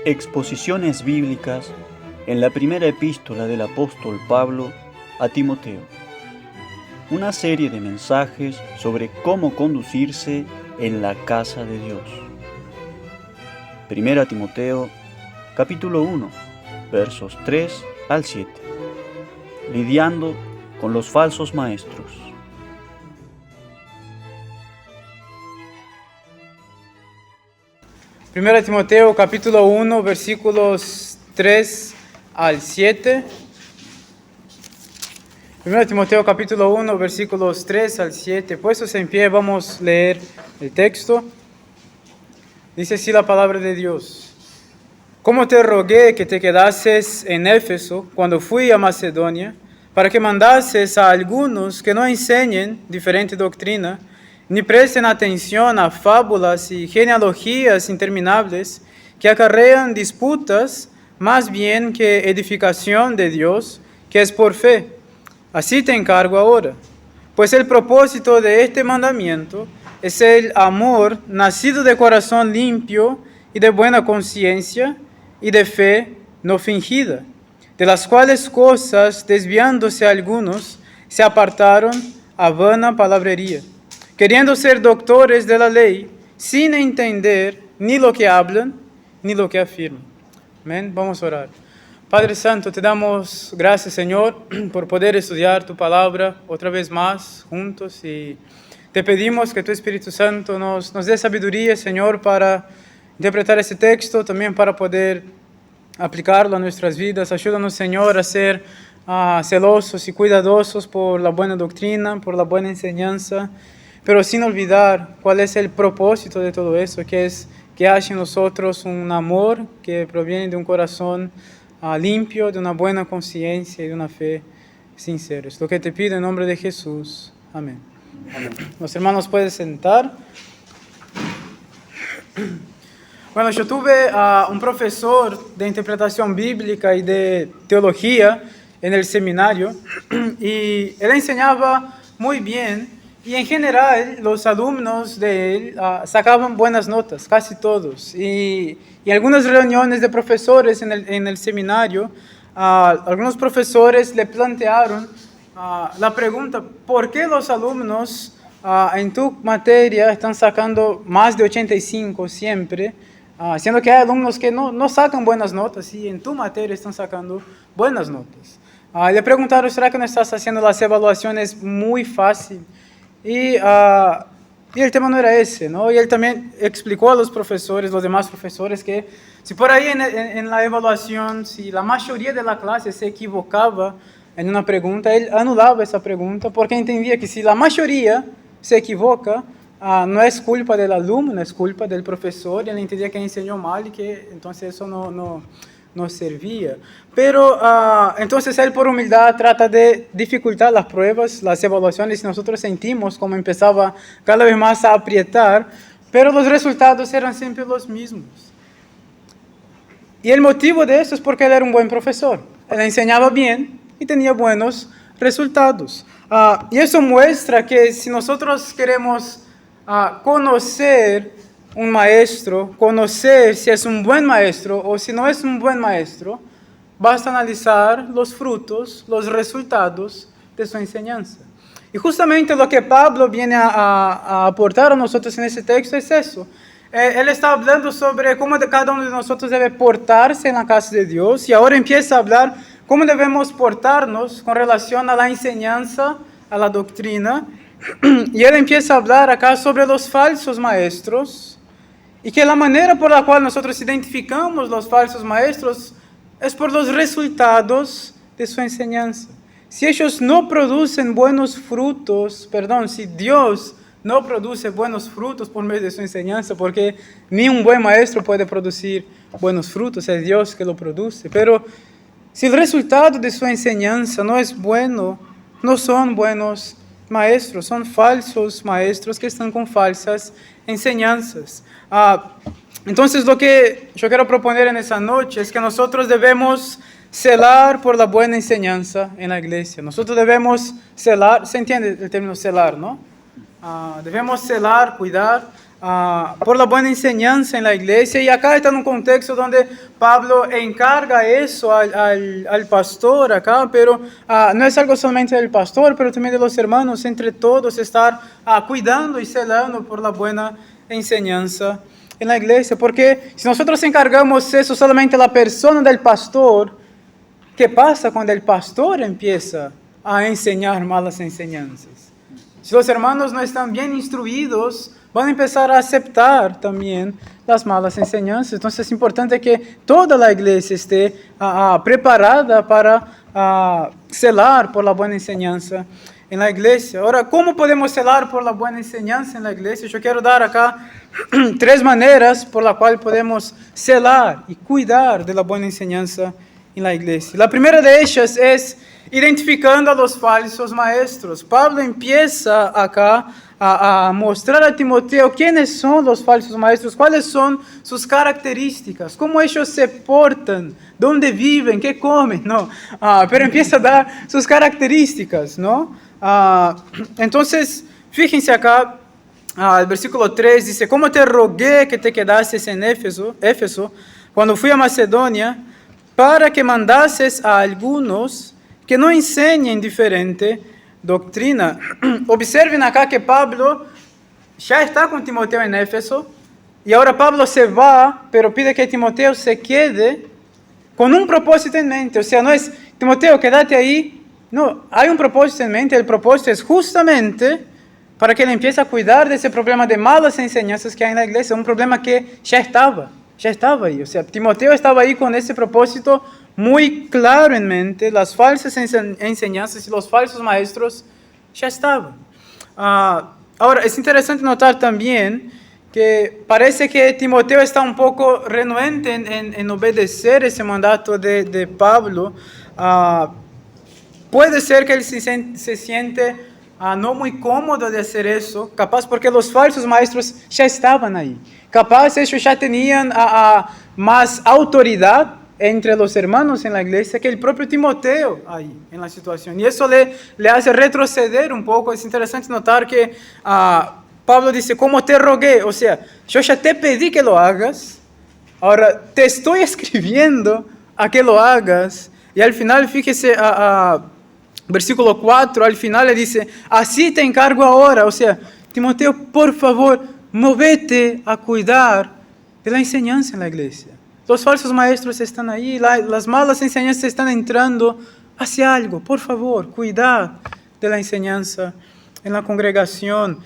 Exposiciones bíblicas en la primera epístola del apóstol Pablo a Timoteo. Una serie de mensajes sobre cómo conducirse en la casa de Dios. Primera Timoteo, capítulo 1, versos 3 al 7. Lidiando con los falsos maestros. Primera Timoteo capítulo 1, versículos 3 al 7. Primera Timoteo capítulo 1, versículos 3 al 7. Puestos en pie, vamos a leer el texto. Dice así la palabra de Dios. Como te rogué que te quedases en Éfeso cuando fui a Macedonia, para que mandases a algunos que no enseñen diferente doctrina, ni presten atención a fábulas y genealogías interminables que acarrean disputas más bien que edificación de Dios, que es por fe. Así te encargo ahora. Pues el propósito de este mandamiento es el amor nacido de corazón limpio y de buena conciencia y de fe no fingida, de las cuales cosas, desviándose algunos, se apartaron a vana palabrería, queriendo ser doctores de la ley, sin entender ni lo que hablan, ni lo que afirman. Amén. Vamos a orar. Padre Santo, te damos gracias, Señor, por poder estudiar tu palabra otra vez más juntos, y te pedimos que tu Espíritu Santo nos dé sabiduría, Señor, para interpretar ese texto, también para poder aplicarlo a nuestras vidas. Ayúdanos, Señor, a ser celosos y cuidadosos por la buena doctrina, por la buena enseñanza, pero sin olvidar cuál es el propósito de todo eso, que es que haya en nosotros un amor que proviene de un corazón limpio, de una buena conciencia y de una fe sincera. Es lo que te pido en nombre de Jesús. Amén. Amén. Los hermanos pueden sentar. Bueno, yo tuve un profesor de interpretación bíblica y de teología en el seminario, y él enseñaba muy bien. Y en general, los alumnos de él sacaban buenas notas, casi todos. Y algunas reuniones de profesores en el seminario, algunos profesores le plantearon la pregunta: ¿por qué los alumnos en tu materia están sacando más de 85 siempre? Siendo que hay alumnos que no sacan buenas notas y en tu materia están sacando buenas notas. Le preguntaron: ¿será que no estás haciendo las evaluaciones muy fácil? Y el tema no era ese, ¿no? Y él también explicó a los profesores, los demás profesores, que si por ahí en la evaluación, si la mayoría de la clase se equivocaba en una pregunta, él anulaba esa pregunta, porque entendía que si la mayoría se equivoca, no es culpa del alumno, es culpa del profesor, y él entendía que enseñó mal y que entonces eso no servía. Pero entonces él, por humildad, trata de dificultar las pruebas, las evaluaciones, y nosotros sentimos como empezaba cada vez más a aprietar, pero los resultados eran siempre los mismos. Y el motivo de eso es porque él era un buen profesor. Él enseñaba bien y tenía buenos resultados. Y eso muestra que si nosotros queremos conocer un maestro, conocer si es un buen maestro o si no es un buen maestro, basta analizar los frutos, los resultados de su enseñanza. Y justamente lo que Pablo viene a aportar a nosotros en ese texto es eso. Él está hablando sobre cómo cada uno de nosotros debe portarse en la casa de Dios, y ahora empieza a hablar cómo debemos portarnos con relación a la enseñanza, a la doctrina. Y él empieza a hablar acá sobre los falsos maestros, y que la manera por la cual nosotros identificamos los falsos maestros es por los resultados de su enseñanza. Si ellos no producen buenos frutos, si Dios no produce buenos frutos por medio de su enseñanza, porque ni un buen maestro puede producir buenos frutos, es Dios que lo produce. Pero si el resultado de su enseñanza no es bueno, no son buenos maestros, son falsos maestros que están con falsas enseñanzas. Entonces, lo que yo quiero proponer en esa noche es que nosotros debemos celar por la buena enseñanza en la iglesia. Nosotros debemos celar, se entiende el término celar, ¿no? Debemos celar, cuidar por la buena enseñanza en la iglesia. Y acá está en un contexto donde Pablo encarga eso al pastor acá, pero no es algo solamente del pastor, pero también de los hermanos, entre todos, estar cuidando y celando por la buena enseñanza en la iglesia. Porque si nosotros encargamos eso solamente a la persona del pastor, ¿qué pasa cuando el pastor empieza a enseñar malas enseñanzas? Si los hermanos no están bien instruidos, van a empezar a aceptar también las malas enseñanzas. Entonces es importante que toda la iglesia esté preparada para celar por la buena enseñanza en la iglesia. Ahora, ¿cómo podemos celar por la buena enseñanza en la iglesia? Yo quiero dar acá 3 maneras por las cuales podemos celar y cuidar de la buena enseñanza en la iglesia. La primera de ellas es identificando a los falsos maestros. Pablo empieza acá a mostrar a Timoteo quiénes son los falsos maestros, cuáles son sus características, cómo ellos se portan, dónde viven, qué comen, ¿no? Pero empieza a dar sus características, ¿no? Entonces, fíjense acá, el versículo 3 dice: «Como te rogué que te quedases en Éfeso, cuando fui a Macedonia, para que mandases a algunos que no enseñen diferente doctrina». Observen acá que Pablo ya está con Timoteo en Éfeso, y ahora Pablo se va, pero pide que Timoteo se quede con un propósito en mente. O sea, no es: Timoteo, quédate ahí. No, hay un propósito en mente. El propósito es justamente para que él empiece a cuidar de ese problema de malas enseñanzas que hay en la iglesia, un problema que ya estaba ahí. O sea, Timoteo estaba ahí con ese propósito muy claro en mente. Las falsas enseñanzas y los falsos maestros ya estaban. Ahora, es interesante notar también que parece que Timoteo está un poco renuente en obedecer ese mandato de Pablo. Puede ser que él se siente no muy cómodo de hacer eso, capaz porque los falsos maestros ya estaban ahí. Capaz ellos ya tenían más autoridad entre los hermanos en la iglesia que el propio Timoteo ahí en la situación. Y eso le hace retroceder un poco. Es interesante notar que Pablo dice: «Como te rogué», o sea, yo ya te pedí que lo hagas, ahora te estoy escribiendo a que lo hagas. Y al final, fíjese, versículo 4, al final le dice: «Así te encargo ahora». O sea, Timoteo, por favor, móvete a cuidar de la enseñanza en la iglesia. Los falsos maestros están ahí, las malas enseñanzas están entrando hacia algo. Por favor, cuidad de la enseñanza en la congregación.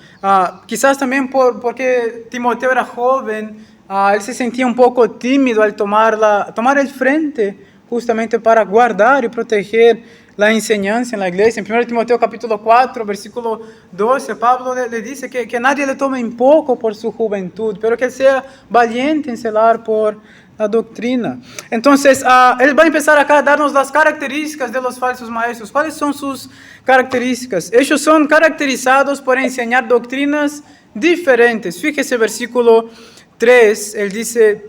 Quizás también porque Timoteo era joven, él se sentía un poco tímido al tomar el frente justamente para guardar y proteger la enseñanza en la iglesia. En 1 Timoteo capítulo 4, versículo 12, Pablo le dice que nadie le tome en poco por su juventud, pero que sea valiente en celar por la doctrina. Entonces, él va a empezar acá a darnos las características de los falsos maestros. ¿Cuáles son sus características? Ellos son caracterizados por enseñar doctrinas diferentes. Fíjese versículo 3, él dice: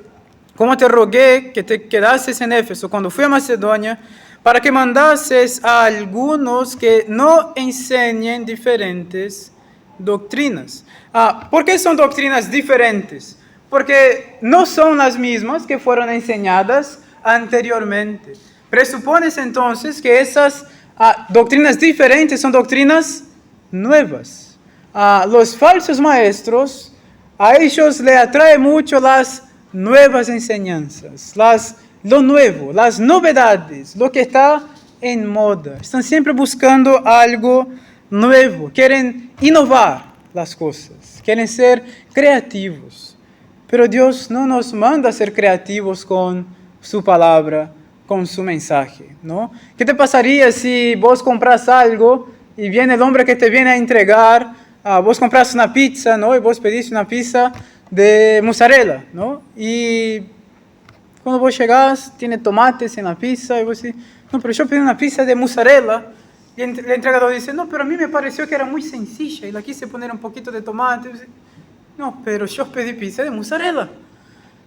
«Como te rogué que te quedases en Éfeso cuando fui a Macedonia, para que mandases a algunos que no enseñen diferentes doctrinas». ¿Por qué son doctrinas diferentes? Porque no son las mismas que fueron enseñadas anteriormente. Presupones entonces que esas doctrinas diferentes son doctrinas nuevas. Los falsos maestros, a ellos les atrae mucho las nuevas enseñanzas, lo nuevo, las novedades, lo que está en moda. Están siempre buscando algo nuevo, quieren innovar las cosas, quieren ser creativos. Pero Dios no nos manda a ser creativos con su palabra, con su mensaje, ¿no? ¿Qué te pasaría si vos compras algo y viene el hombre que te viene a entregar? Vos compras una pizza, ¿no? Y vos pedís una pizza de mozzarella, ¿no? Y cuando vos llegás, tiene tomates en la pizza y vos decís: «No, pero yo pedí una pizza de mozzarella». Y el entregador dice: «No, pero a mí me pareció que era muy sencilla y la quise poner un poquito de tomate». «No, pero yo pedí pizza de mozzarella».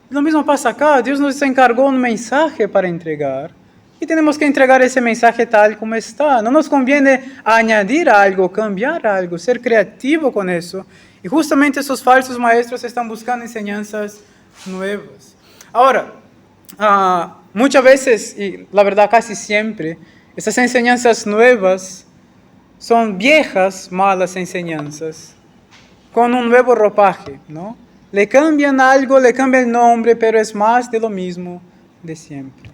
Lo mismo pasa acá. Dios nos encargó un mensaje para entregar. y tenemos que entregar ese mensaje tal como está. No nos conviene añadir algo, cambiar algo, ser creativo con eso. Y justamente esos falsos maestros están buscando enseñanzas nuevas. Ahora, muchas veces, y la verdad casi siempre, esas enseñanzas nuevas son viejas, malas enseñanzas, con un nuevo ropaje, ¿no? Le cambian algo, le cambian el nombre, pero es más de lo mismo de siempre.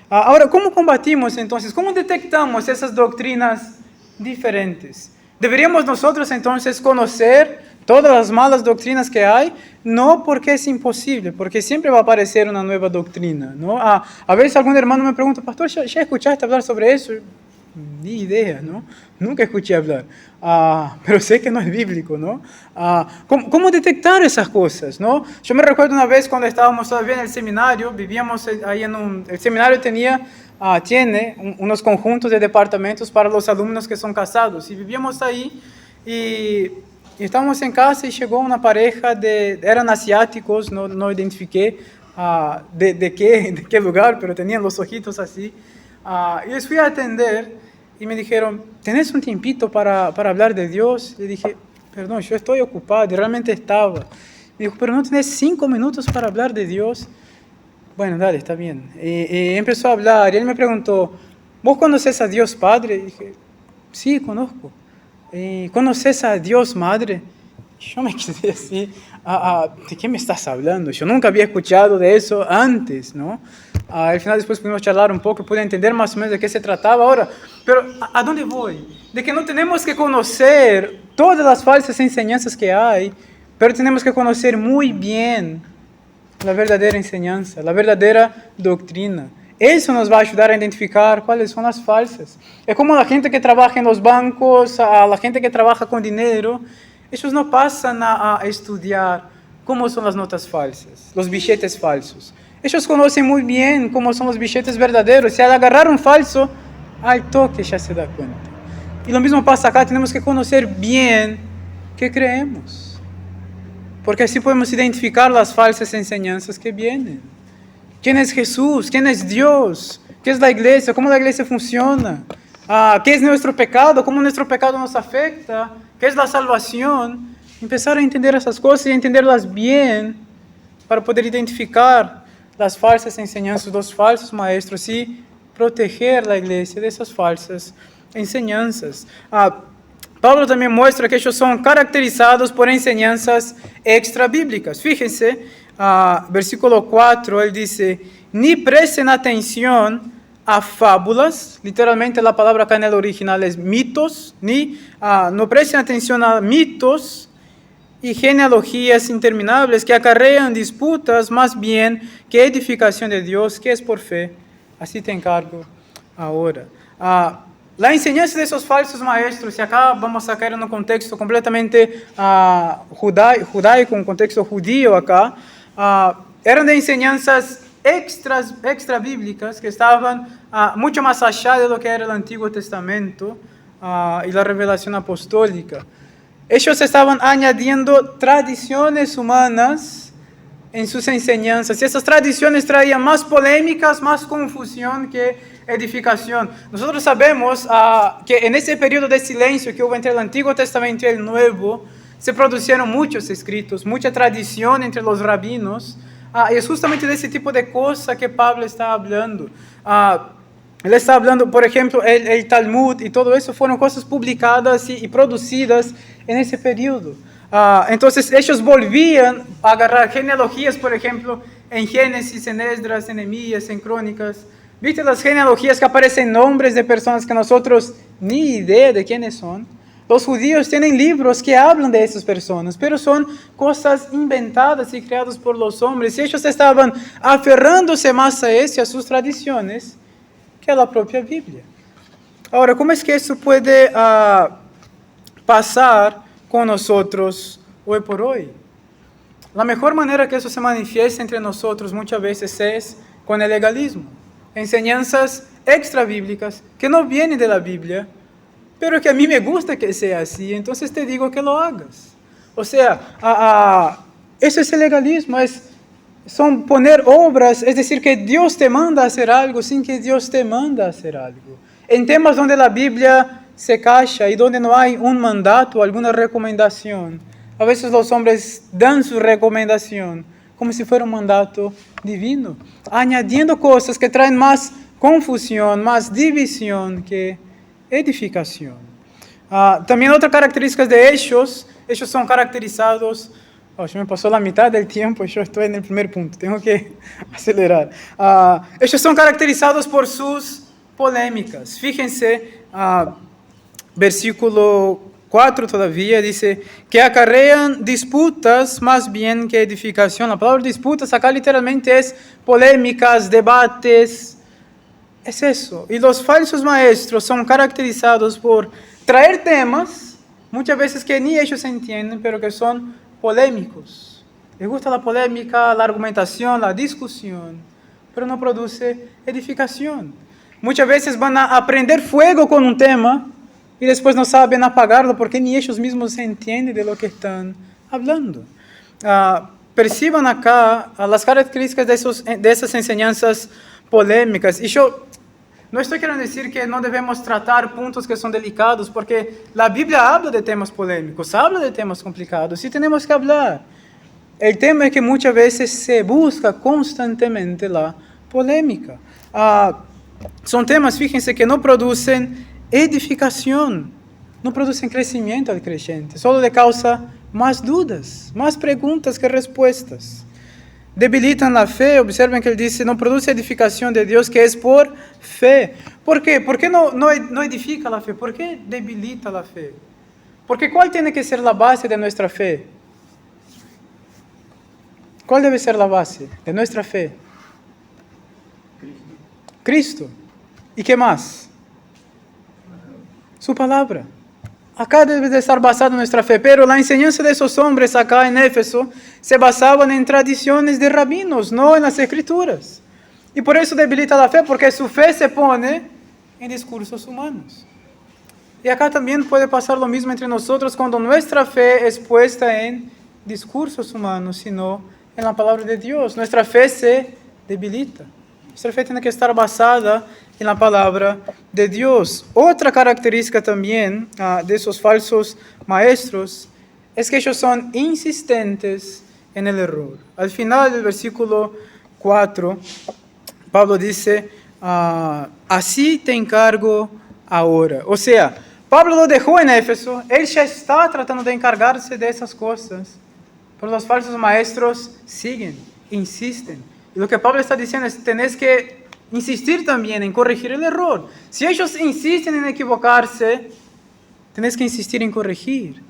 Ahora, ¿cómo combatimos entonces? ¿Cómo detectamos esas doctrinas diferentes? ¿Deberíamos nosotros entonces conocer todas las malas doctrinas que hay? No, porque es imposible, porque siempre va a aparecer una nueva doctrina, ¿no? A veces algún hermano me pregunta, pastor, ¿ya escuchaste hablar sobre eso? Ni idea, ¿no? Nunca escuché hablar, pero sé que no es bíblico, ¿no? ¿Cómo detectar esas cosas, no? Yo me recuerdo una vez cuando estábamos todavía en el seminario, vivíamos ahí el seminario tiene unos conjuntos de departamentos para los alumnos que son casados, y vivíamos ahí, y estábamos en casa y llegó una pareja eran asiáticos, no identifiqué de qué lugar, pero tenían los ojitos así, y les fui a atender, y me dijeron, ¿tenés un tiempito para hablar de Dios? Le dije, perdón, yo estoy ocupado, y realmente estaba. Me dijo, pero ¿no tenés 5 minutos para hablar de Dios? Bueno, dale, está bien. Y empezó a hablar, y él me preguntó, ¿vos conocés a Dios Padre? Y dije, sí, conozco. ¿Conoces a Dios Madre? Yo me quedé así, ¿de qué me estás hablando? Yo nunca había escuchado de eso antes, ¿no? Al final después pudimos charlar un poco, pude entender más o menos de qué se trataba ahora. Pero ¿a dónde voy? De que no tenemos que conocer todas las falsas enseñanzas que hay, pero tenemos que conocer muy bien la verdadera enseñanza, la verdadera doctrina. Eso nos va a ayudar a identificar cuáles son las falsas. Es como la gente que trabaja en los bancos, la gente que trabaja con dinero. Ellos no pasan a estudiar cómo son las notas falsas, los billetes falsos. Ellos conocen muy bien cómo son los billetes verdaderos. Si al agarrar un falso, al toque ya se da cuenta. Y lo mismo pasa acá, tenemos que conocer bien qué creemos. Porque así podemos identificar las falsas enseñanzas que vienen. ¿Quién es Jesús? ¿Quién es Dios? ¿Qué es la iglesia? ¿Cómo la iglesia funciona? ¿Qué es nuestro pecado? ¿Cómo nuestro pecado nos afecta? ¿Qué es la salvación? Empezar a entender esas cosas y entenderlas bien para poder identificar las falsas enseñanzas, los falsos maestros y proteger la iglesia de esas falsas enseñanzas. Pablo también muestra que ellos son caracterizados por enseñanzas extra bíblicas. Fíjense, versículo 4, él dice, ni presten atención a fábulas, literalmente la palabra acá en el original es mitos, no presten atención a mitos y genealogías interminables que acarrean disputas más bien que edificación de Dios, que es por fe. Así te encargo ahora. La enseñanza de esos falsos maestros, y acá vamos a caer en un contexto completamente judaico, un contexto judío acá, eran de enseñanzas extra bíblicas que estaban mucho más allá de lo que era el Antiguo Testamento y la revelación apostólica. Ellos estaban añadiendo tradiciones humanas en sus enseñanzas, y esas tradiciones traían más polémicas, más confusión que edificación. Nosotros sabemos que en ese periodo de silencio que hubo entre el Antiguo Testamento y el Nuevo, se produjeron muchos escritos, mucha tradición entre los rabinos, y es justamente de ese tipo de cosas que Pablo está hablando. Él está hablando, por ejemplo, el Talmud y todo eso fueron cosas publicadas y producidas en ese periodo. Entonces ellos volvían a agarrar genealogías, por ejemplo, en Génesis, en Esdras, en Nehemías, en Crónicas. ¿Viste las genealogías que aparecen nombres de personas que nosotros ni idea de quiénes son? Los judíos tienen libros que hablan de esas personas, pero son cosas inventadas y creadas por los hombres. Y ellos estaban aferrándose más a eso y a sus tradiciones que a la propia Biblia. Ahora, ¿cómo es que eso puede pasar con nosotros hoy por hoy? La mejor manera que eso se manifiesta entre nosotros muchas veces es con el legalismo. Enseñanzas extra bíblicas que no vienen de la Biblia, pero que a mí me gusta que sea así, entonces te digo que lo hagas. O sea, eso es el legalismo, es son poner obras, es decir, que Dios te manda a hacer algo sin que Dios te manda a hacer algo. En temas donde la Biblia se calla y donde no hay un mandato, alguna recomendación, a veces los hombres dan su recomendación como si fuera un mandato divino, añadiendo cosas que traen más confusión, más división que edificación. También otra característica de Hechos son caracterizados. Ya me pasó la mitad del tiempo y yo estoy en el primer punto, tengo que acelerar. Ellos son caracterizados por sus polémicas. Fíjense, versículo 4 todavía dice que acarrean disputas más bien que edificación. La palabra disputas acá literalmente es polémicas, debates, es eso. Y los falsos maestros son caracterizados por traer temas, muchas veces que ni ellos entienden, pero que son polémicos. Les gusta la polémica, la argumentación, la discusión, pero no produce edificación. Muchas veces van a prender fuego con un tema y después no saben apagarlo porque ni ellos mismos se entienden de lo que están hablando. Perciban acá las características de esas enseñanzas polémicas. Y yo no estoy queriendo decir que no debemos tratar puntos que son delicados, porque la Biblia habla de temas polémicos, habla de temas complicados, y tenemos que hablar. El tema es que muchas veces se busca constantemente la polémica. Son temas, fíjense, que no producen edificación, no producen crecimiento al creyente, solo le causa más dudas, más preguntas que respuestas. Debilitan la fe. Observen que él dice, no produce edificación de Dios, que es por fe. ¿Por qué? ¿Por qué no edifica la fe? ¿Por qué debilita la fe? Porque ¿cuál tiene que ser la base de nuestra fe? ¿Cuál debe ser la base de nuestra fe? Cristo. ¿Y qué más? Su palabra. Acá debe de estar basada nuestra fe, pero la enseñanza de esos hombres acá en Éfeso se basaban en tradiciones de rabinos, no en las escrituras. Y por eso debilita la fe, porque su fe se pone en discursos humanos. Y acá también puede pasar lo mismo entre nosotros cuando nuestra fe es puesta en discursos humanos, sino en la palabra de Dios. Nuestra fe se debilita. Nuestra fe tiene que estar basada en la palabra de Dios. Otra característica también de esos falsos maestros es que ellos son insistentes en el error. Al final del versículo 4, Pablo dice, así te encargo ahora. O sea, Pablo lo dejó en Éfeso, él ya está tratando de encargarse de esas cosas, pero los falsos maestros siguen, insisten. Y lo que Pablo está diciendo es, tenés que insistir también en corregir el error. Si ellos insisten en equivocarse, tenés que insistir en corregir.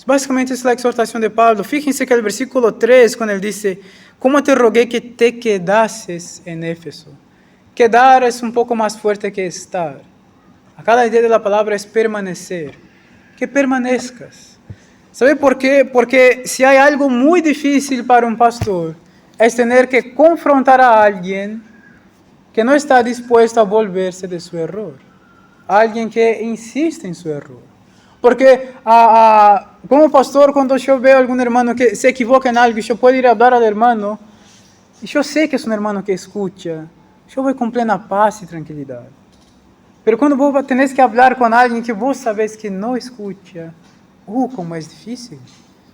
Básicamente es la exhortación de Pablo. Fíjense que el versículo 3, cuando él dice, ¿cómo te rogué que te quedases en Éfeso? Quedar es un poco más fuerte que estar. Acá la idea de la palabra es permanecer. Que permanezcas. ¿Sabe por qué? Porque si hay algo muy difícil para un pastor, es tener que confrontar a alguien que no está dispuesto a volverse de su error. Alguien que insiste en su error. Porque como pastor, cuando yo veo a algún hermano que se equivoca en algo, yo puedo ir a hablar al hermano, y yo sé que es un hermano que escucha, yo voy con plena paz y tranquilidad. Pero cuando vos tenés que hablar con alguien que vos sabés que no escucha, como es difícil.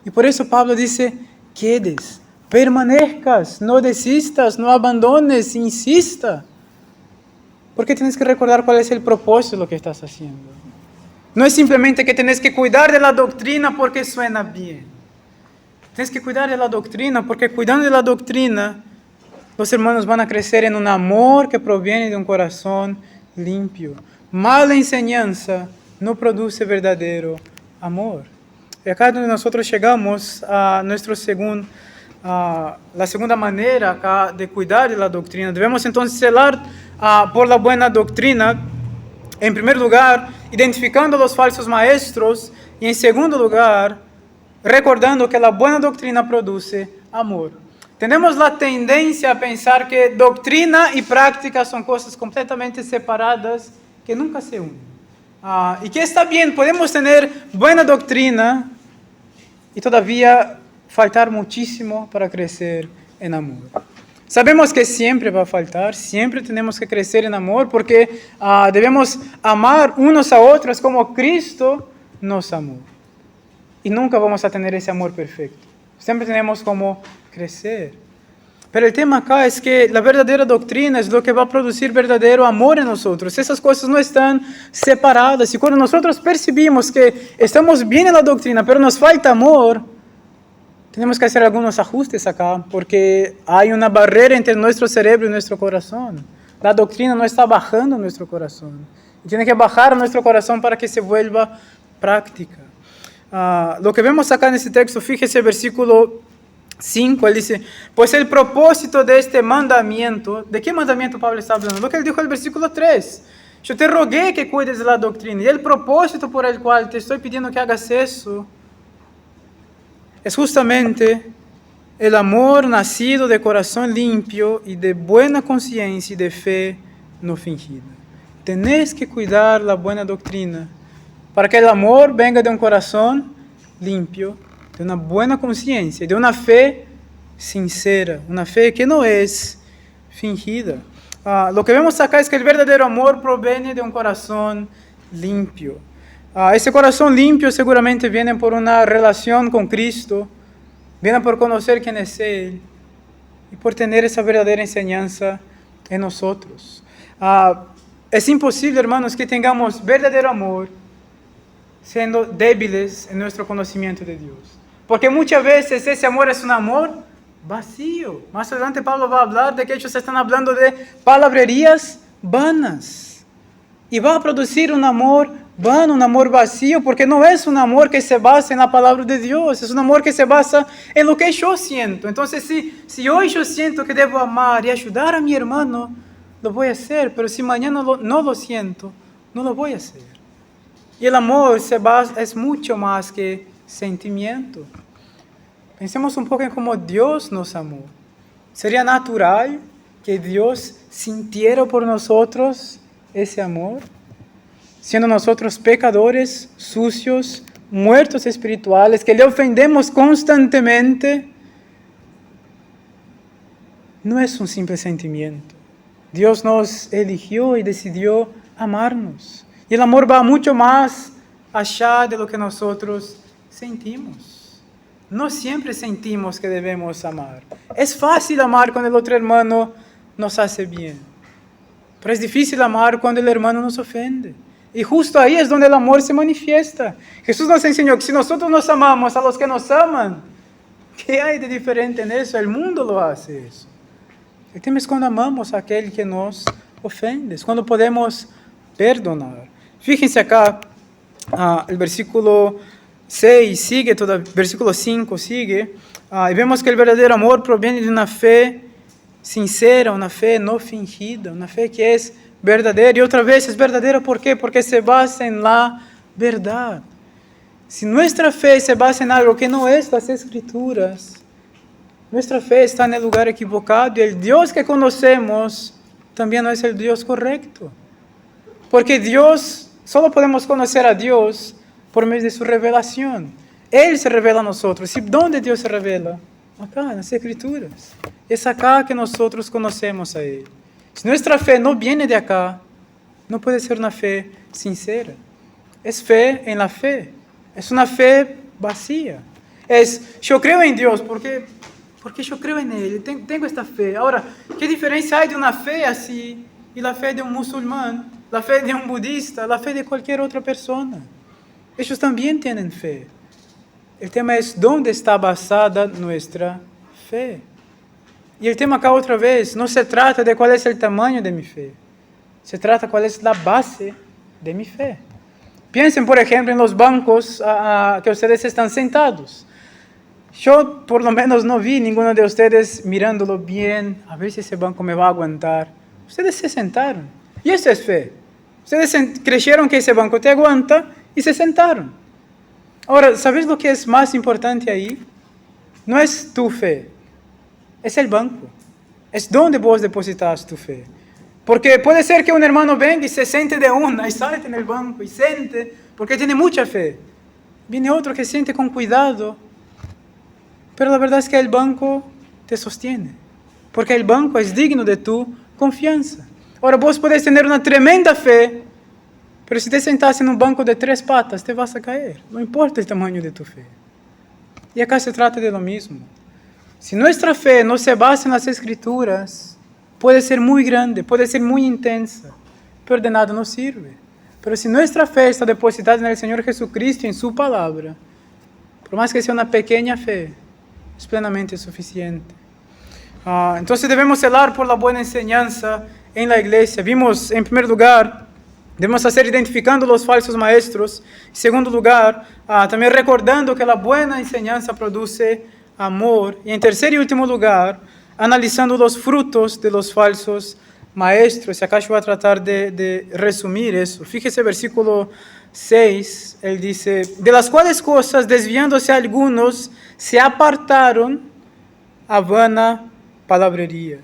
Y por eso Pablo dice, quedes, permanezcas, no desistas, no abandones, insista. Porque tienes que recordar cuál es el propósito de lo que estás haciendo. No es simplemente que tienes que cuidar de la doctrina porque suena bien. Tienes que cuidar de la doctrina porque cuidando de la doctrina, los hermanos van a crecer en un amor que proviene de un corazón limpio. Mala enseñanza no produce verdadero amor. Y acá es donde nosotros llegamos a la segunda manera acá de cuidar de la doctrina. Debemos entonces celar por la buena doctrina, en primer lugar, identificando los falsos maestros, y en segundo lugar, recordando que la buena doctrina produce amor. Tenemos la tendencia a pensar que doctrina y práctica son cosas completamente separadas que nunca se unen. Y que está bien, podemos tener buena doctrina y todavía faltar muchísimo para crecer en amor. Sabemos que siempre va a faltar, siempre tenemos que crecer en amor porque debemos amar unos a otros como Cristo nos amó. Y nunca vamos a tener ese amor perfecto. Siempre tenemos como crecer. Pero el tema acá es que la verdadera doctrina es lo que va a producir verdadero amor en nosotros. Esas cosas no están separadas. Y cuando nosotros percibimos que estamos bien en la doctrina, pero nos falta amor, tenemos que hacer algunos ajustes acá, porque hay una barrera entre nuestro cerebro y nuestro corazón. La doctrina no está bajando en nuestro corazón. Y tiene que bajar a nuestro corazón para que se vuelva práctica. Lo que vemos acá en este texto, fíjese el versículo 5, él dice, pues el propósito de este mandamiento, ¿de qué mandamiento Pablo está hablando? Lo que él dijo en el versículo 3. Yo te rogué que cuides de la doctrina, y el propósito por el cual te estoy pidiendo que hagas eso es justamente el amor nacido de corazón limpio y de buena conciencia y de fe no fingida. Tenés que cuidar la buena doctrina para que el amor venga de un corazón limpio, de una buena conciencia, de una fe sincera, una fe que no es fingida. Lo que vemos acá es que el verdadero amor proviene de un corazón limpio. Ese corazón limpio seguramente viene por una relación con Cristo, viene por conocer quién es Él y por tener esa verdadera enseñanza en nosotros. Es imposible, hermanos, que tengamos verdadero amor siendo débiles en nuestro conocimiento de Dios. Porque muchas veces ese amor es un amor vacío. Más adelante Pablo va a hablar de que ellos están hablando de palabrerías vanas. Y va a producir un amor vano, un amor vacío, porque no es un amor que se basa en la palabra de Dios, es un amor que se basa en lo que yo siento. Entonces, si hoy yo siento que debo amar y ayudar a mi hermano, lo voy a hacer, pero si mañana no lo siento, no lo voy a hacer. Y el amor es mucho más que sentimiento. Pensemos un poco en cómo Dios nos amó. ¿Sería natural que Dios sintiera por nosotros ese amor? Siendo nosotros pecadores, sucios, muertos espirituales, que le ofendemos constantemente, no es un simple sentimiento. Dios nos eligió y decidió amarnos. Y el amor va mucho más allá de lo que nosotros sentimos. No siempre sentimos que debemos amar. Es fácil amar cuando el otro hermano nos hace bien. Pero es difícil amar cuando el hermano nos ofende. Y justo ahí es donde el amor se manifiesta. Jesús nos enseñó que si nosotros nos amamos a los que nos aman, ¿qué hay de diferente en eso? El mundo lo hace eso. El tema es cuando amamos a aquel que nos ofende, es cuando podemos perdonar. Fíjense acá, el versículo 6 sigue, versículo 5 sigue, y vemos que el verdadero amor proviene de una fe sincera, una fe no fingida, una fe que es verdadera. Y otra vez es verdadera, ¿por qué? Porque se basa en la verdad. Si nuestra fe se basa en algo que no es las Escrituras, nuestra fe está en el lugar equivocado y el Dios que conocemos también no es el Dios correcto. Porque solo podemos conocer a Dios por medio de su revelación. Él se revela a nosotros. ¿Y dónde Dios se revela? Acá, en las Escrituras. Es acá que nosotros conocemos a Él. Si nuestra fe no viene de acá, no puede ser una fe sincera. Es fe en la fe. Es una fe vacía. Yo creo en Dios porque yo creo en Él. Tengo esta fe. Ahora, ¿qué diferencia hay de una fe así y la fe de un musulmán, la fe de un budista, la fe de cualquier otra persona? Ellos también tienen fe. El tema es dónde está basada nuestra fe. Y el tema acá otra vez, no se trata de cuál es el tamaño de mi fe. Se trata de cuál es la base de mi fe. Piensen, por ejemplo, en los bancos que ustedes están sentados. Yo por lo menos no vi ninguno de ustedes mirándolo bien, a ver si ese banco me va a aguantar. Ustedes se sentaron. Y eso es fe. Ustedes creyeron que ese banco te aguanta y se sentaron. Ahora, ¿sabes lo que es más importante ahí? No es tu fe, es el banco. Es donde vos depositas tu fe. Porque puede ser que un hermano venga y se siente de una y salte en el banco y siente porque tiene mucha fe. Viene otro que siente con cuidado. Pero la verdad es que el banco te sostiene, porque el banco es digno de tu confianza. Ahora vos podés tener una tremenda fe, pero si te sentás en un banco de 3 patas, te vas a caer. No importa el tamaño de tu fe. Y acá se trata de lo mismo. Si nuestra fe no se basa en las Escrituras, puede ser muy grande, puede ser muy intensa, pero de nada nos sirve. Pero si nuestra fe está depositada en el Señor Jesucristo y en su palabra, por más que sea una pequeña fe, es plenamente suficiente. Entonces debemos velar por la buena enseñanza en la iglesia. Vimos, en primer lugar, debemos hacer identificando los falsos maestros. En segundo lugar, también recordando que la buena enseñanza produce amor. Y en tercer y último lugar, analizando los frutos de los falsos maestros. Y acá yo voy a tratar de resumir eso. Fíjese versículo 6, él dice, de las cuales cosas, desviándose algunos, se apartaron a vana palabrería.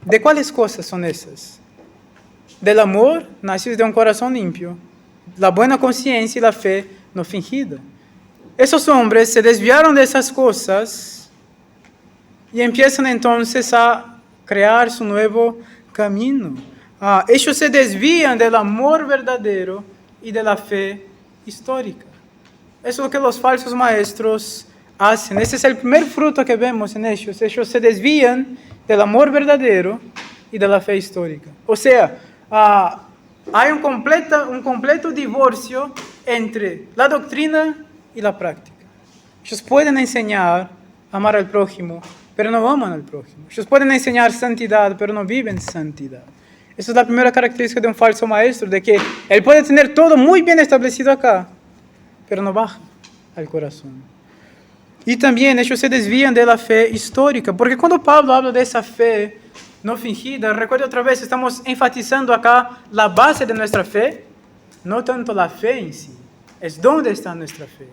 ¿De cuáles cosas son esas? Del amor, nacidos de un corazón limpio, la buena conciencia y la fe no fingida. Esos hombres se desviaron de esas cosas y empiezan entonces a crear su nuevo camino. Ellos se desvían del amor verdadero y de la fe histórica. Eso es lo que los falsos maestros hacen. Ese es el primer fruto que vemos en ellos. Ellos se desvían del amor verdadero y de la fe histórica. O sea, hay un completo divorcio entre la doctrina y la práctica. Ellos pueden enseñar a amar al prójimo, pero no aman al prójimo. Ellos pueden enseñar santidad, pero no viven santidad. Esa es la primera característica de un falso maestro, de que él puede tener todo muy bien establecido acá, pero no baja al corazón. Y también ellos se desvían de la fe histórica, porque cuando Pablo habla de esa fe no fingida, recuerda otra vez, estamos enfatizando acá la base de nuestra fe, no tanto la fe en sí, es dónde está nuestra fe.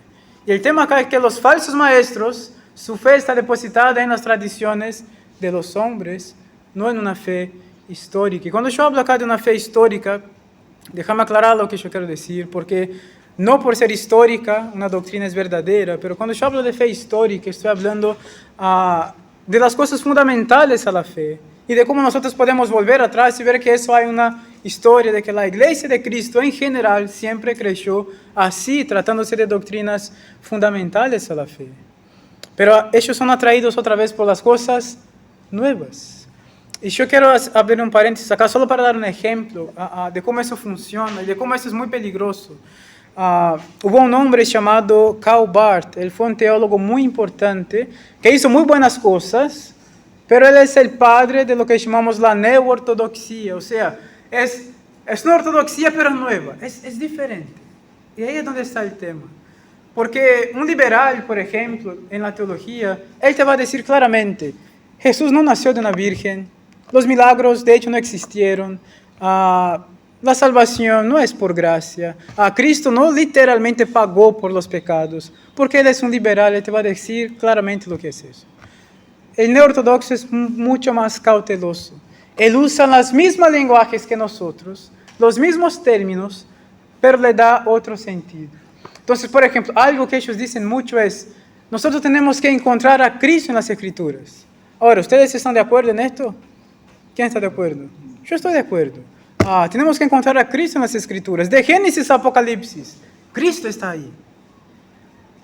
Y el tema acá es que los falsos maestros, su fe está depositada en las tradiciones de los hombres, no en una fe histórica. Y cuando yo hablo acá de una fe histórica, déjame aclarar lo que yo quiero decir, porque no por ser histórica una doctrina es verdadera, pero cuando yo hablo de fe histórica, estoy hablando de las cosas fundamentales a la fe y de cómo nosotros podemos volver atrás y ver que eso hay una historia de que la iglesia de Cristo en general siempre creció así, tratándose de doctrinas fundamentales a la fe. Pero ellos son atraídos otra vez por las cosas nuevas. Y yo quiero abrir un paréntesis acá solo para dar un ejemplo de cómo eso funciona y de cómo eso es muy peligroso. Hubo un hombre llamado Karl Barth, él fue un teólogo muy importante, que hizo muy buenas cosas, pero él es el padre de lo que llamamos la neoortodoxia, o sea, es una ortodoxia pero nueva, es diferente. Y ahí es donde está el tema. Porque un liberal, por ejemplo, en la teología, él te va a decir claramente, Jesús no nació de una virgen, los milagros de hecho no existieron, la salvación no es por gracia, Cristo no literalmente pagó por los pecados, porque él es un liberal, él te va a decir claramente lo que es eso. El neortodoxo es mucho más cauteloso, él usa los mismos lenguajes que nosotros, los mismos términos, pero le da otro sentido. Entonces, por ejemplo, algo que ellos dicen mucho es, nosotros tenemos que encontrar a Cristo en las Escrituras. Ahora, ¿ustedes están de acuerdo en esto? ¿Quién está de acuerdo? Yo estoy de acuerdo. Tenemos que encontrar a Cristo en las Escrituras. De Génesis a Apocalipsis, Cristo está ahí.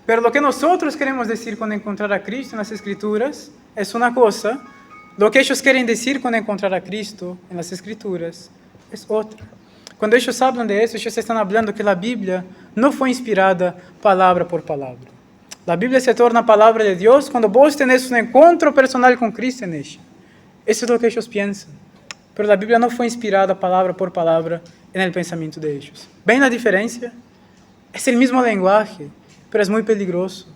Pero lo que nosotros queremos decir con encontrar a Cristo en las Escrituras es una cosa. Lo que ellos quieren decir con encontrar a Cristo en las Escrituras es otra. Cuando ellos hablan de eso, ellos están hablando que la Biblia no fue inspirada palabra por palabra. La Biblia se torna palabra de Dios cuando vos tenés un encuentro personal con Cristo en ella. Eso es lo que ellos piensan. Pero la Biblia no fue inspirada palabra por palabra en el pensamiento de ellos. ¿Ven la diferencia? Es el mismo lenguaje, pero es muy peligroso.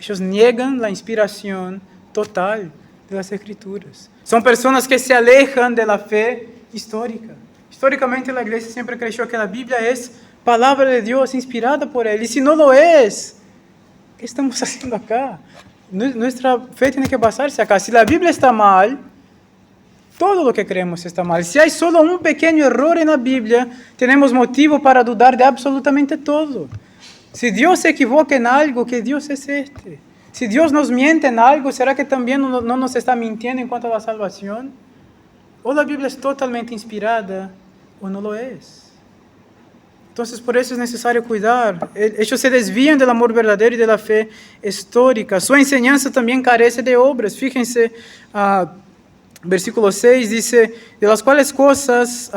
Ellos niegan la inspiración total de las Escrituras. Son personas que se alejan de la fe histórica. Históricamente la iglesia siempre creyó que la Biblia es palabra de Dios inspirada por Él. Y si no lo es, ¿qué estamos haciendo acá? Nuestra fe tiene que basarse acá. Si la Biblia está mal, todo lo que creemos está mal. Si hay solo un pequeño error en la Biblia, tenemos motivo para dudar de absolutamente todo. Si Dios se equivoca en algo, ¿qué Dios es este? Si Dios nos miente en algo, ¿será que también no nos está mintiendo en cuanto a la salvación? O la Biblia es totalmente inspirada o no lo es. Entonces, por eso es necesario cuidar. Ellos se desvían del amor verdadero y de la fe histórica. Su enseñanza también carece de obras. Fíjense, versículo 6 dice, de las cuales cosas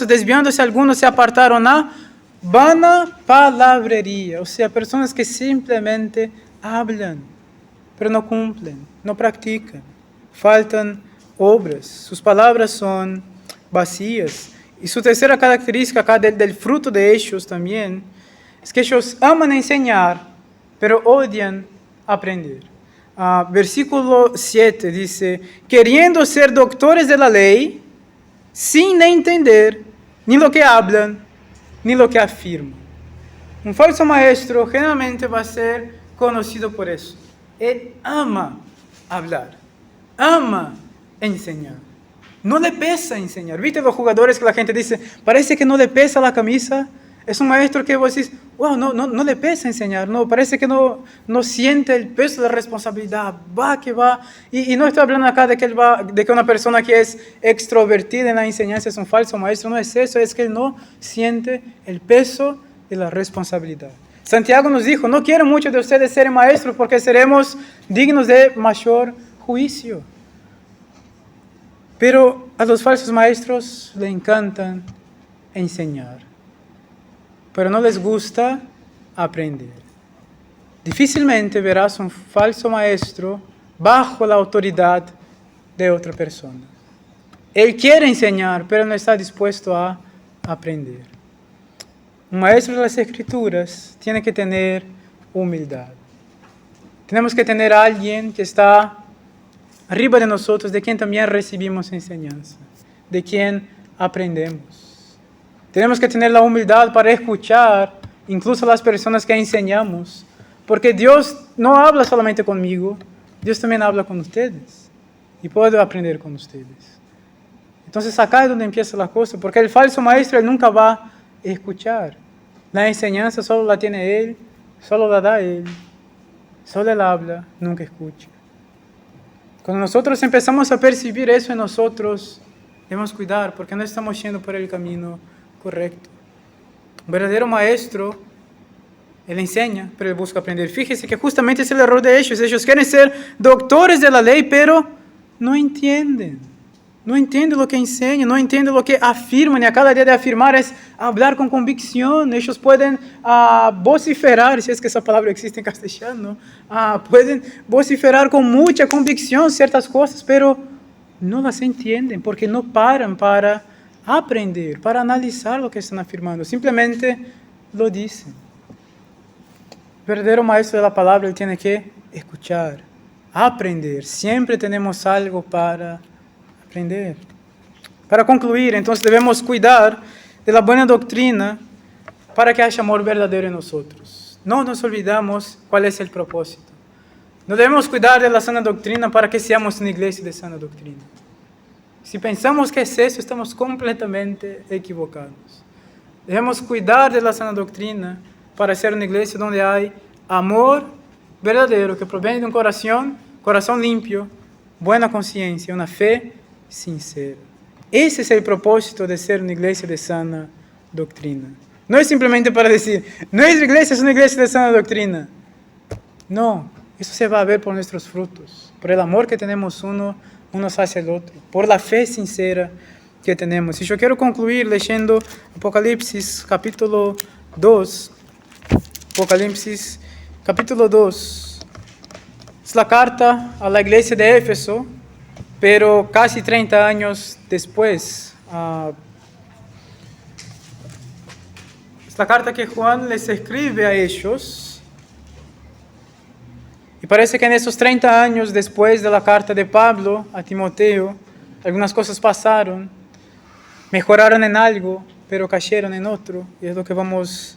desviándose algunos se apartaron a vana palabrería. O sea, personas que simplemente hablan, pero no cumplen, no practican. Faltan obras. Sus palabras son vacías. Y su tercera característica acá del fruto de ellos también es que ellos aman enseñar, pero odian aprender. Versículo 7 dice, queriendo ser doctores de la ley, sin entender ni lo que hablan, ni lo que afirman. Un falso maestro generalmente va a ser conocido por eso. Él ama hablar, ama enseñar. No le pesa enseñar. ¿Viste los jugadores que la gente dice, parece que no le pesa la camisa? Es un maestro que vos decís, wow, no le pesa enseñar, no, parece que no siente el peso de la responsabilidad, va que va. Y no estoy hablando acá de que una persona que es extrovertida en la enseñanza es un falso maestro, no es eso, es que él no siente el peso de la responsabilidad. Santiago nos dijo, no quiero muchos de ustedes ser maestros porque seremos dignos de mayor juicio. Pero a los falsos maestros les encantan enseñar, pero no les gusta aprender. Difícilmente verás un falso maestro bajo la autoridad de otra persona. Él quiere enseñar, pero no está dispuesto a aprender. Un maestro de las Escrituras tiene que tener humildad. Tenemos que tener a alguien que está arriba de nosotros, de quien también recibimos enseñanza, de quien aprendemos. Tenemos que tener la humildad para escuchar incluso a las personas que enseñamos, porque Dios no habla solamente conmigo, Dios también habla con ustedes y puedo aprender con ustedes. Entonces acá es donde empieza la cosa, porque el falso maestro él nunca va a escuchar. La enseñanza solo la tiene él, solo la da él, solo él habla, nunca escucha. Cuando nosotros empezamos a percibir eso en nosotros, debemos cuidar porque no estamos yendo por el camino correcto. Un verdadero maestro, él enseña, pero él busca aprender. Fíjese que justamente es el error de ellos. Ellos quieren ser doctores de la ley, pero no entienden. No entienden lo que enseñan, no entienden lo que afirman. Y a cada día de afirmar es hablar con convicción. Ellos pueden vociferar, si es que esa palabra existe en castellano. Pueden vociferar con mucha convicción ciertas cosas, pero no las entienden porque no paran para aprender, para analizar lo que están afirmando. Simplemente lo dicen. El verdadero maestro de la palabra él tiene que escuchar, aprender. Siempre tenemos algo para aprender. Para concluir, entonces debemos cuidar de la buena doctrina para que haya amor verdadero en nosotros. No nos olvidamos cuál es el propósito. No debemos cuidar de la sana doctrina para que seamos una iglesia de sana doctrina. Si pensamos que es eso, estamos completamente equivocados. Debemos cuidar de la sana doctrina para ser una iglesia donde hay amor verdadero que proviene de un corazón limpio, buena conciencia, una fe sincera. Ese es el propósito de ser una iglesia de sana doctrina. No es simplemente para decir, nuestra iglesia es una iglesia de sana doctrina. No, eso se va a ver por nuestros frutos, por el amor que tenemos unos hacia el otro, por la fe sincera que tenemos. Y yo quiero concluir leyendo Apocalipsis capítulo 2. Apocalipsis capítulo 2. Es la carta a la iglesia de Éfeso, pero casi 30 años después. Es la carta que Juan les escribe a ellos. Y parece que en esos 30 años después de la carta de Pablo a Timoteo, algunas cosas pasaron, mejoraron en algo, pero cayeron en otro. Y es lo que vamos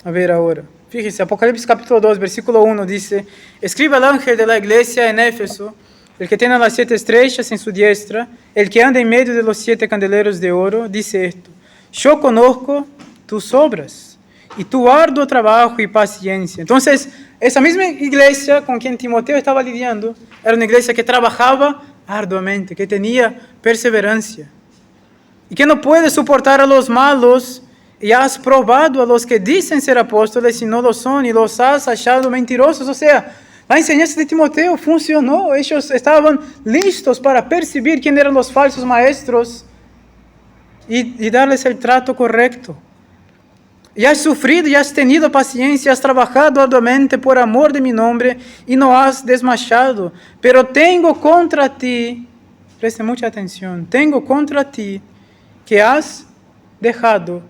a ver ahora. Fíjense, Apocalipsis capítulo 2, versículo 1 dice, escribe al ángel de la iglesia en Éfeso, el que tiene las 7 estrellas en su diestra, el que anda en medio de los 7 candeleros de oro, dice esto, yo conozco tus obras y tu arduo trabajo y paciencia. Entonces, Esa misma iglesia con quien Timoteo estaba lidiando era una iglesia que trabajaba arduamente, que tenía perseverancia y que no puede soportar a los malos, y has probado a los que dicen ser apóstoles y no lo son, y los has hallado mentirosos. O sea, la enseñanza de Timoteo funcionó. Ellos estaban listos para percibir quién eran los falsos maestros y darles el trato correcto. Y has sufrido y has tenido paciencia, has trabajado arduamente por amor de mi nombre y no has desmayado. Pero tengo contra ti, preste mucha atención, tengo contra ti que has dejado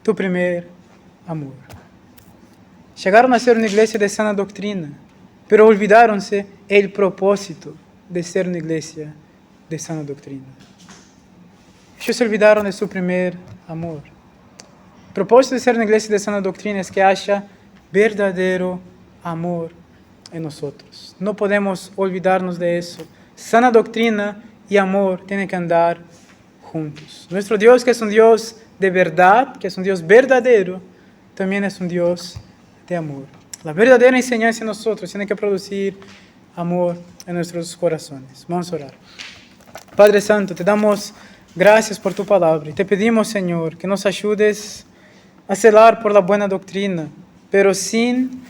tu primer amor. Llegaron a ser una iglesia de sana doctrina, pero olvidaronse el propósito de ser una iglesia de sana doctrina. Ellos se olvidaron de su primer amor. El propósito de ser una iglesia de sana doctrina es que haya verdadero amor en nosotros. No podemos olvidarnos de eso. Sana doctrina y amor tienen que andar juntos. Nuestro Dios, que es un Dios de verdad, que es un Dios verdadero, también es un Dios de amor. La verdadera enseñanza en nosotros tiene que producir amor en nuestros corazones. Vamos a orar. Padre Santo, te damos gracias por tu palabra y te pedimos, Señor, que nos ayudes a celar por la buena doctrina, pero sin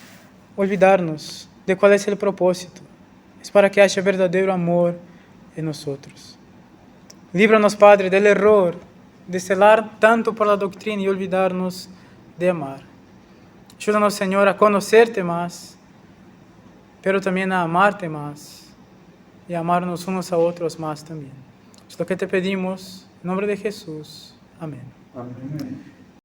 olvidarnos de cuál es el propósito. Es para que haya verdadero amor en nosotros. Líbranos, Padre, del error de celar tanto por la doctrina y olvidarnos de amar. Ayúdanos, Señor, a conocerte más, pero también a amarte más y a amarnos unos a otros más también. Es lo que te pedimos, en nombre de Jesús. Amén. Amén.